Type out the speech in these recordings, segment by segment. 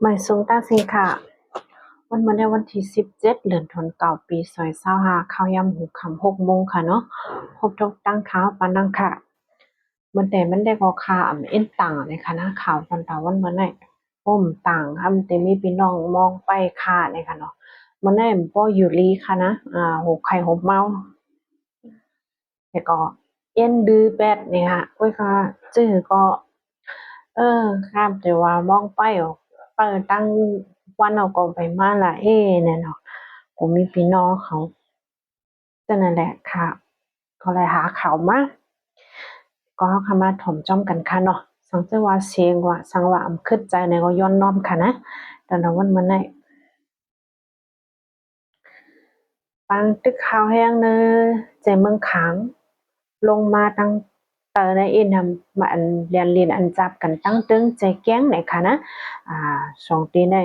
หมายสูงตาสิงค่ะวันมาในวันที่17เดือนธันวาคมปี2025ข้าวยำหูคำ6 โมงค่ะเนาะพบทกตั้งข้าวปานังค่ะมันแต่มันได้ก็ข่าวเอ็นต่างในคณะข่าวตอนตาวันมาในอ้มต่างค่ะมันแต่มีพี่น้องมองไปค่ะในค่ะเนาะมันได้บ่อยู่ลีค่ะนะหูไข่หบเมาแต่ก็เอ็นดื้อแปดเนี่ยค่ะโอ้ยค่ะจื้อก็ข้ามแต่ว่ามองไปออกตั้งวันเอาก็ไปมาละเนี่ยเนาะผมมีพี่น้องเขาจะนั่นแหละค่ะก็เลยหาข่าวมาก็เข้ามาถ่อมจ้อมกันค่ะเนาะสังเจว่าเสียงว่าสังว่าอำคึดใจในก็ย้อนน้อมค่ะนะแต่ละวันมันได้ปังตึกข้าวแห้งเนอใจเมืองขางลงมาตั้งในอินทำมาอันเรียนอันจับกันตั้งตึงใจแก้งไหนค่ะนะ2 ตีใน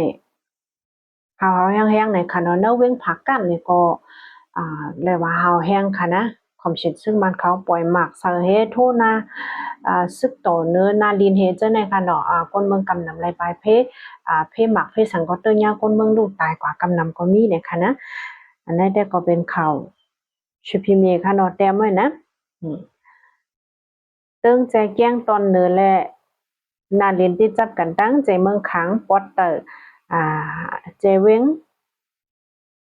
ข้าวแห้งๆในค่ะเนาะเนอเว้งผักกันนี่ก็เรียกว่าข้าวแห้งค่ะนะความชิดซึ่งมันเขาปล่อยหมากเสเฮโทนาซึกโตเนื้อนาดินเฮเจอในค่ะเนาะคนเมืองกำนำไรปลายเพหมักเพสังก็เตอร์ยาคนเมืองลูกตายกว่ากำนำก็มีเนี่ยค่ะนะอันนั้นได้ก็เป็นข่าวชุพิเมค่ะเนาะแต้มไว้นะตึงใจแก้งตอนเนื้อและนาเรียนที่จับกันตั้งใจเมืองขังปอตเตอร์เจเวง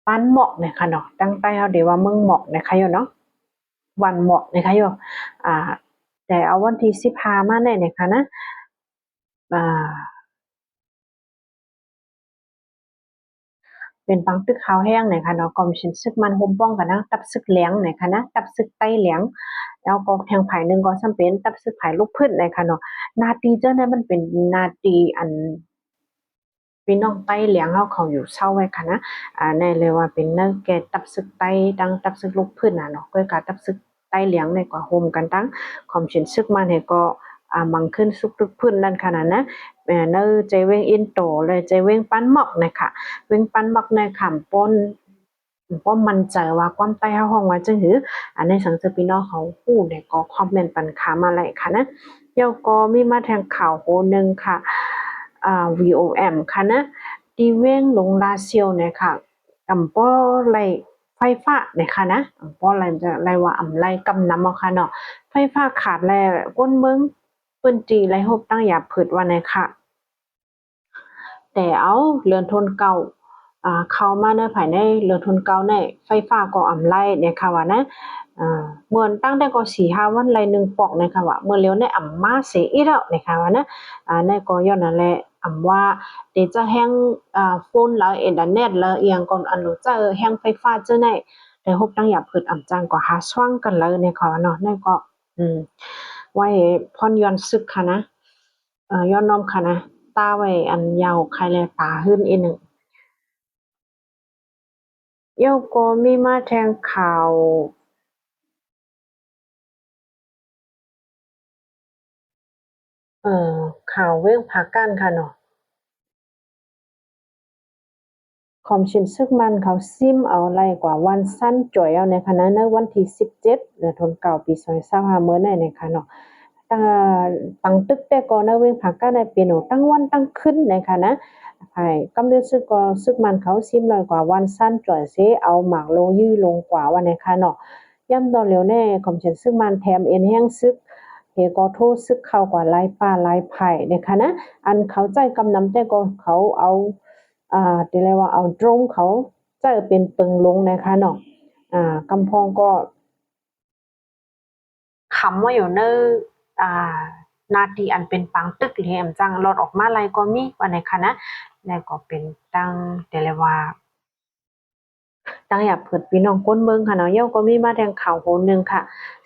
ปั้นหมอกเนี่ยค่ะเนาะตั้งใต้เขาเดี๋ยวว่าเมืองหมอกเนี่ยค่ะอยู่เนาะวันหมอกเนี่ยค่ะอยู่แต่เอาวันที่15มาเนี่ยค่ะนะเป็นปังตึกขาวแห้งเนี่ยค่ะเนาะก็ชินซึกมันห่มป้องกันนะตับซึกเหลียงเนี่ยค่ะนะตับซึกไต้เหลียงแล้วก็แทงไผ่หนึ่งก็จำเป็นตับซึกไผ่ลูกพืชเนี่ยค่ะเนาะนาตีเจ้าเนี่ยมันเป็นนาตีอันพี่น้องใต้เหลียงเขาอยู่เศร้าไว้ค่ะนะในเลยว่าเป็นเนื้อแกตับซึกไต้ดังตับซึกลูกพืชน่ะเนาะก็กะตับซึกใต้เหลียงเนี่ยก็โฮมกันตั้งความชินซึกมาเนี่ยก็มังขึ้นสุกทุกพื้นนั่นขนาดนะเนอใจเว้งอินโตเลยใจเว้งปั้นหมอกนะคะเว้งปั้นหมอกในขำป้นป้อมมันใจว่าความใต้ห้องว่าจังหือในสังเจพี่น้องเขาพูดเนี่ยก็คอมเมนต์ปันขามาเลยค่ะนะเดี๋ยวก็มีมาแทงข่าวโหนึงค่ะVOM ค่ะนะตีเว้งลงลาเซียวเนี่ยค่ะป้อไรไฟฟ้าเนี่ยค่ะนะป้อไรจะไรว่าไรกำนำเอาค่ะเนาะไฟฟ้าขาดแล้วก้นเมืองเปิ้นจีไรฮบตั้งอย่าผืดว่าเนี่ยค่ะแต่เอาเรือนทนเก่าเข้ามาในภายในเรือนทนเก่าในไฟฟ้าก็ไรเนี่ยค่ะว่านะเหมือนตั้งแต่ก็4-5วันไร1ปอกเนี่ยค่ะว่าเมื่อเร็วในมาเสียอีแล้วเนี่ยค่ะว่านะในก็ย้อนนั่นแหละว่าเดี๋ยวจะแห้งโฟนแล้วอินเทอร์เน็ตแล้วเอียงก่อนอันรู้จะแห้งไฟฟ้าเจ้าไหนแต่ฮบตั้งอย่าผืดจังก็หาช่วงกันเลยเนี่ยค่ะเนาะนั่นก็ไว้พรย้อนซึกค่ะนะย้อนน้อมค่ะนะตาไว้อันยาวใครแลตาขึ้นอีหนึ่งเย้าก็มีมาแทงข่าวข่าวเรื่องพักกันค่ะเนาะคอมชินซึกมันเขาซิมเอาไรกว่าวันสั้นจ่อยเอาในคณะในวันที่17เดือนธันวาคมปี2025เมื่อในค่ะเนาะปังตึกแต่ก่อนนะเว้งผักก็ได้เปียโนตั้งวันตั้งขึ้นนะคะนะไผ่กำเนิดซึกก็ซึกมันเขาซิมเลยกว่าวันสั้นจ่อยเสเอาหมากลงยื้อลงกว่าวันนะคะเนาะย่ำตอนเร็วแน่คอมเชนซึกมันแถมเอ็นแห้งซึกเฮก็โทษซึกเข้ากว่าลายป่าลายไผ่นะคะนะอันเขาใจกำนำแต่ก็เขาเอาที่เรียกว่าเอาตรงเขาจะเป็นปึงลงนะคะเนาะกำพองก็คำว่าอยู่เนอนาทีอันเป็นปังตึกเหลี่ยมจังรถออกมาอะไรก็มีว่าในคณะแล้วก็เป็นตั้งเดลว่าตั้งอยากเปิดพี่น้องก้นเมืองค่ะเนาะเย้าก็มีมาแทงข่าวโหนึงค่ะ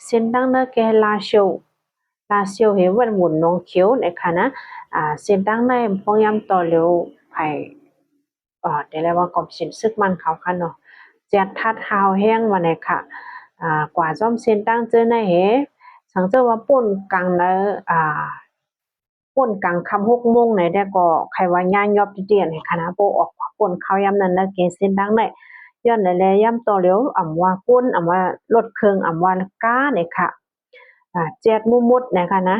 เส้นตั้งเนอแกลาเชียวเห็นวันหมุนน้องเขียวในคณะเส้นตั้งในพยายามต่อเร็วไผเดี๋ยวเรียกว่ากอบสินซึกมันเขาค่ะเนาะเจ็ดทัดหาวแห้งมาเนี่ยค่ะกว่าซ่อมเส้นตั้งเจอในเหสังเจอว่าป่นกลางเนอป่นกลางค่ำ6 โมงไหนได้ก็ใครว่าย่างยอบเตียนให้คณะโปออกป่นข้าวยามนั้นนะเกเส้นดังได้ย้อนแลย่ำต่อเร็วว่าก้นว่ารถเครื่องว่าก้าเนี่ยค่ะแจ๊ดมุมุดนะคะนะ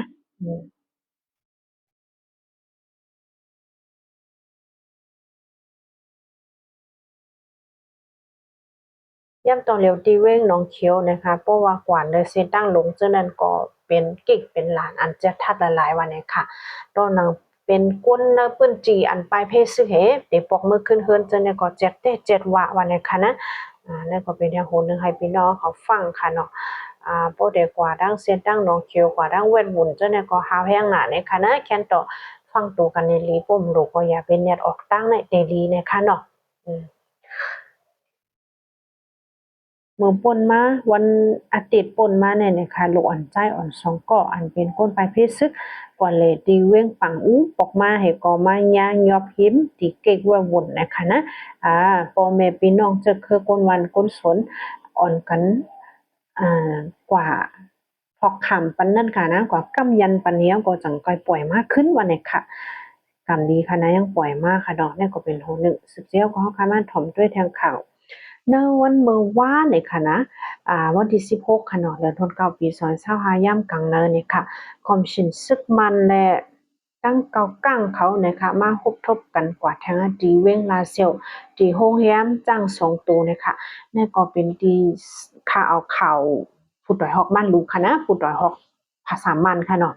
ย่ำตอนเร็วตีเว้งน้องเขียวนะคะเพราะว่ากว่าในเซตั้งหลงเจ้านั้นก็เป็นกิ๊กเป็นหลานอันจะทัดละลายวันนี้ค่ะตอนนั้นเป็นก้นเนปื้นจีอันปลายเพศซึกเหเดี๋ยวปอกมือขึ้นเฮือนเจ้าเนี่ยก็เจ็ดเต้เจ็ดวะวันนี้ค่ะนะนั่นก็เป็นอย่างโหนึงให้พี่น้องเขาฟังค่ะเนาะโปรเดกว่าดังเซียนดังน้องเขียวกว่าดังเวทวุ่นเจ้าเนี่ยก็หาแห้งหนาในค่ะนะแค่นต่อฟังตัวกันในลีปุ่มลูกก็อย่าเป็นเน็ตออกตั้งในเดลีนะคะเนาะมือป่นมาวันอาทิตย์ป่นมาเนี่ยนะคะลูกอ่อนใจอ่อนสองก็อันเป็นก้นไปเพศซึกกว่าเลยตีเว้งปังอู้ปอกมาให้ก็มาย่างยอบหิมตีเก๊กว่าวุ่นนะคะนะพ่อแม่พี่น้องจะคือก้นวันก้นสนอ่อนกันกว่าพอกขำปันนั่นค่ะนะกว่ากำยันปันเนี้ยก็จังก่อยปล่อยมากขึ้นวันนี้ค่ะกำดีค่ะนะยังปล่อยมากค่ะดอกนี่ก็เป็นโหนึ่งสุดเจียวก็เขาคามาถ่อมด้วยแทงข่าวในวันเมื่อวานเนี่ยค่ะนะวันที่16ค่ะเนาะเดือนธันวาคมปี2025ย่ำกลางเนินเนี่ยค่ะคอมชินซึกมันและตั้งเกากั้งเขานะคะมาพบทบกันกว่าทางดีเว้งลาเซลดีโฮงแฮมจ้าง2ตัวนะคะนี่ก็เป็นดีข่าวข่าวผู้ดอยฮอกมันรู้ค่ะนะผู้ดอยฮอกภาษามันค่ะเนาะ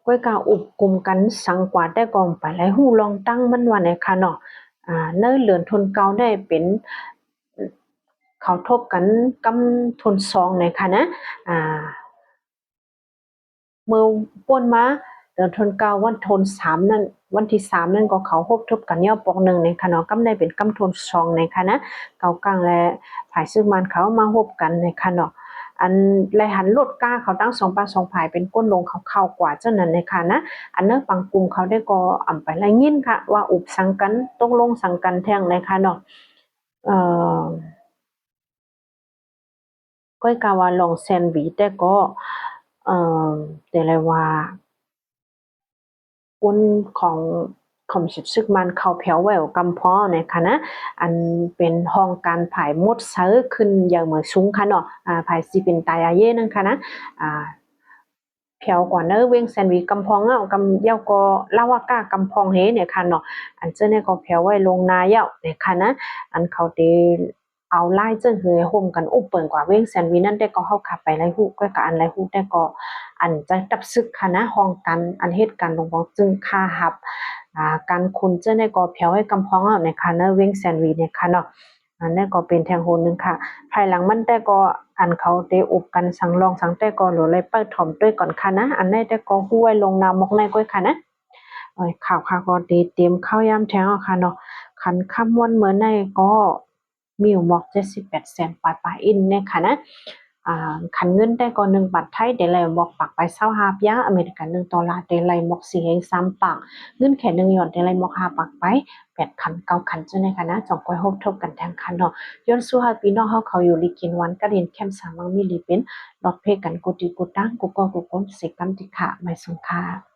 ก้อยกาอุบกลุ่มกันสังกว่าได้กองไปแล้วฮู้ลองตั้งมันว่าไหนค่ะเนาะเนื้อเหลือนทนเก่าได้เป็นเขาทบกันกำทนซองไหนค่ะนะเมื่อป่นมาเดือนธันวาวันทน3นั่นวันที่3นั่นก็เขาพบทบกันย่อปอก1ในค่ะเนาะกำได้เป็นกำทน2ในค่ะนะเก่ากลางและภายซึ่งมันเขามาพบกันในค่ะเนาะอันแลหันลดก้าเขาตั้ง2ปา2ภายเป็นก้นลงเขาเข้ากว่าเจ้านั้นในค่ะนะอันเนอปังกลุ่มเขาได้ก็อ่ำไปไล่ยินค่ะว่าอุบสังกันตกลงสังกันแท่งในค่ะเนาะก้อยกาว่าลองแซนบีแต่ก็เอ่อแต่ละว่าวนของของชิดซึกมันเข้าแผวแหววกำพอนะคะนะอันเป็นห้องการผายมดเซอขึ้นอย่างเหมือนสูงค่ะเนาะผายสิเป็นตายาเย่นั่นค่ะนะแผวกว่าเนอเว้งแซนวีกำพองเอ้ากำเย้าก็ลาวาก้ากำพองเฮเนี่ยค่ะเนาะอันเจ้าเนี่ยก็แผวไว้ลงนาเย้าเนี่ยค่ะนะอันเขาเตเอาไล่เจิ้งเฮยห่มกันอุบเปิ่นกว่าเว้งแซนวีนั่นได้ก็เข้าขับไปไล่ฮู้ก็อันไล่ฮู้ได้ก็อันจะตับซึกค่ะนะห้องกันอันเหตุการณ์ลงบอกจึงค่าหับการคุณเจ้าในก็แผวให้กำพองเอาในค่ะเนอเว้งแซนวีเนี่ยค่ะเนาะอันนี้ก็เป็นแทงโหนึงค่ะภายหลังมันแต่ก็อันเขาได้อบกันสังรองสังแต่ก็หรือเลยเปิดถ่อมด้วยก่อนค่ะนะอันนี้แต่ก็ห้วยลงนามกในก้อยค่ะนะข่าวค่ะก็ดีเตรียมข้าวยามแทงเอาค่ะเนาะคันค่ำวันเมื่อในก็มีหมอก78แสนปลายๆอินเนี่ยค่ะนะคันเงินได้ก็1 บาทไทยได้เลยบอกปักไป25ยาอเมริกัน$1ได้เลยหมอก4แห่ง3ปักเงินแค่1หยอดได้เลยหมอก5ปักไป8คัน9คันจังได๋ค่ะนะจ่องก้อยโฮบทบกันแทงคันเนาะย้อนสู้ให้พี่น้องเฮาเขาอยู่ลิกินวันกะเรียนแคมป์สามังมีลีเป็นดอกเพกันกุฏิกุตังกุกอกุกนสิกรรมติค่ะไม่สงค่ะ